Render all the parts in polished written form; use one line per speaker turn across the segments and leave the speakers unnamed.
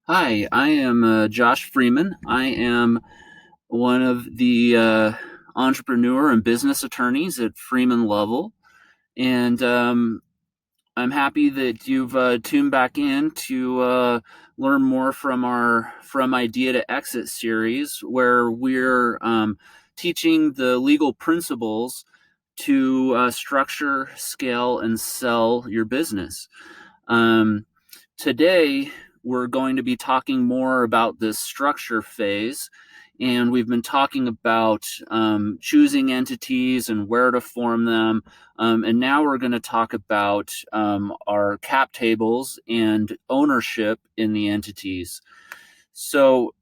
Hi, I am Josh Freeman. I am one of the entrepreneur and business attorneys at Freeman Lovell, and I'm happy that you've tuned back in to learn more from our From Idea to Exit series, where we're teaching the legal principles to structure, scale, and sell your business. Um, Today, we're going to be talking more about this structure phase, and we've been talking about choosing entities and where to form them. And now we're going to talk about our cap tables and ownership in the entities. So,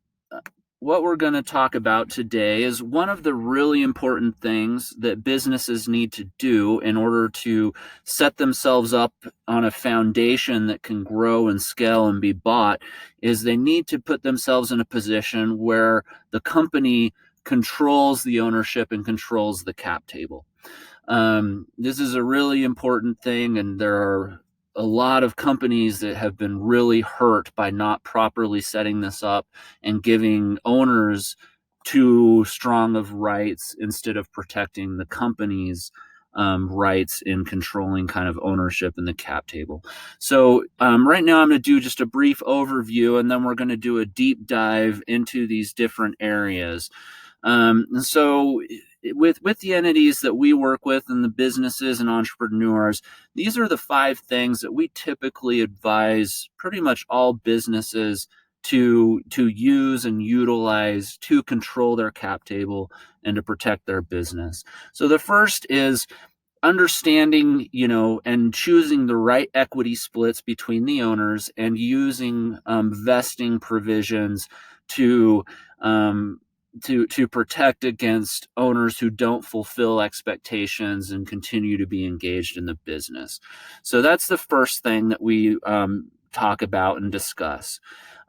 what we're going to talk about today is one of the really important things that businesses need to do in order to set themselves up on a foundation that can grow and scale and be bought is they need to put themselves in a position where the company controls the ownership and controls the cap table. This is a really important thing, and there are a lot of companies that have been really hurt by not properly setting this up and giving owners too strong of rights instead of protecting the company's rights in controlling kind of ownership in the cap table. So, right now, I'm going to do just a brief overview, and then we're going to do a deep dive into these different areas. So with the entities that we work with and the businesses and entrepreneurs, these are the five things that we typically advise pretty much all businesses to use and utilize to control their cap table and to protect their business. So the first is understanding, and choosing the right equity splits between the owners and using vesting provisions to um, to protect against owners who don't fulfill expectations and continue to be engaged in the business. So that's the first thing that we talk about and discuss.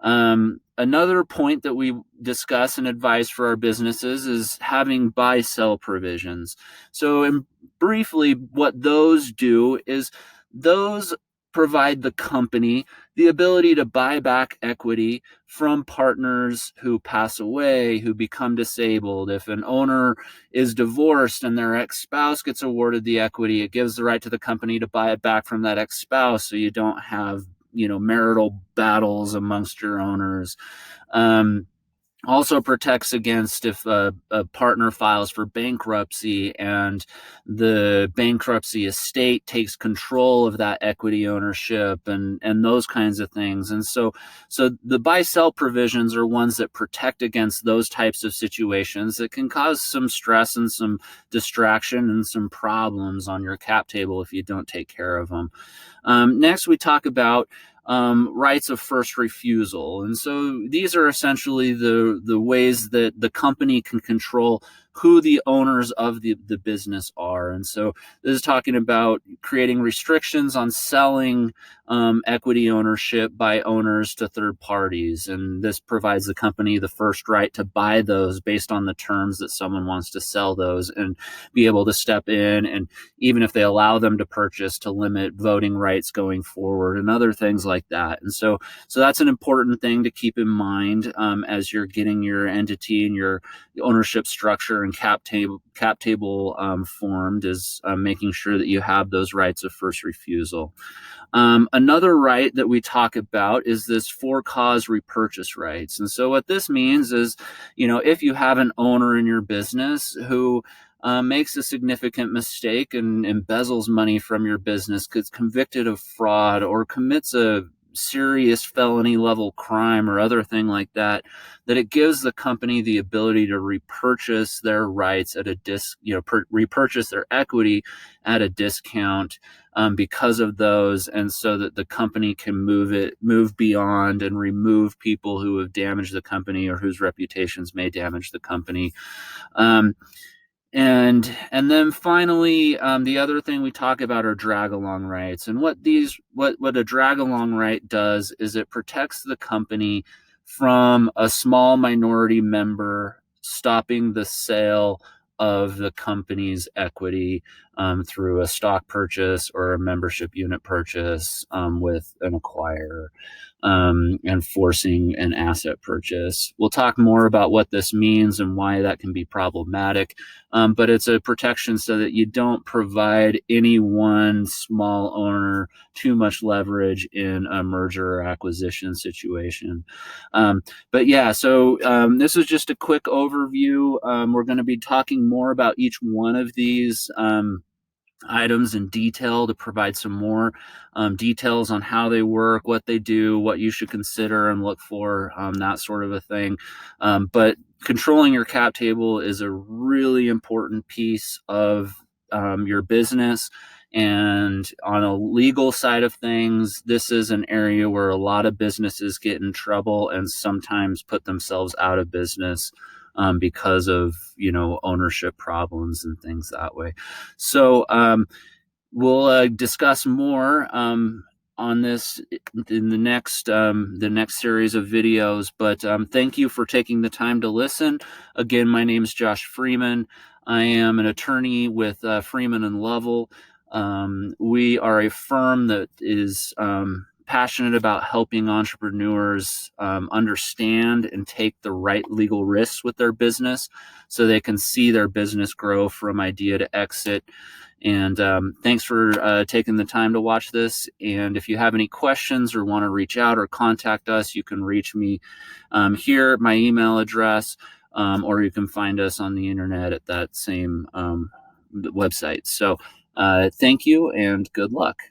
Another point that we discuss and advise for our businesses is having buy sell provisions. So, briefly, what those do is those provide the company the ability to buy back equity from partners who pass away, who become disabled. If an owner is divorced and their ex-spouse gets awarded the equity, it gives the right to the company to buy it back from that ex-spouse, so you don't have marital battles amongst your owners. Um, Also protects against if a partner files for bankruptcy and the bankruptcy estate takes control of that equity ownership and those kinds of things. And so the buy sell provisions are ones that protect against those types of situations that can cause some stress and some distraction and some problems on your cap table if you don't take care of them. Next, we talk about rights of first refusal. And so these are essentially the ways that the company can control who the owners of the business are. And so this is talking about creating restrictions on selling equity ownership by owners to third parties. And this provides the company the first right to buy those based on the terms that someone wants to sell those and be able to step in, and even if they allow them to purchase, to limit voting rights going forward and other things like that. And so that's an important thing to keep in mind as you're getting your entity and your ownership structure and cap table formed, is making sure that you have those rights of first refusal. Another right that we talk about is this for cause repurchase rights. And so what this means is, if you have an owner in your business who makes a significant mistake and embezzles money from your business, gets convicted of fraud, or commits a serious felony level crime or other thing like that, that it gives the company the ability to repurchase their rights at a repurchase their equity at a discount because of those, and so that the company can move beyond and remove people who have damaged the company or whose reputations may damage the company. Um, and then finally, the other thing we talk about are drag along rights. And what a drag along right does is it protects the company from a small minority member stopping the sale of the company's equity through a stock purchase or a membership unit purchase with an acquirer. and forcing an asset purchase. We'll talk more about what this means and why that can be problematic, but it's a protection so that you don't provide any one small owner too much leverage in a merger or acquisition situation. But yeah, so this is just a quick overview. We're going to be talking more about each one of these items in detail to provide some more details on how they work, what they do, what you should consider and look for, that sort of a thing. But controlling your cap table is a really important piece of your business. And on a legal side of things, this is an area where a lot of businesses get in trouble and sometimes put themselves out of business because of, ownership problems and things that way. So we'll discuss more on this in the next series of videos. But thank you for taking the time to listen. Again, my name is Josh Freeman. I am an attorney with Freeman and Lovell. We are a firm that is passionate about helping entrepreneurs understand and take the right legal risks with their business so they can see their business grow from idea to exit. And thanks for taking the time to watch this. And if you have any questions or want to reach out or contact us, you can reach me here at my email address, or you can find us on the internet at that same website. So thank you and good luck.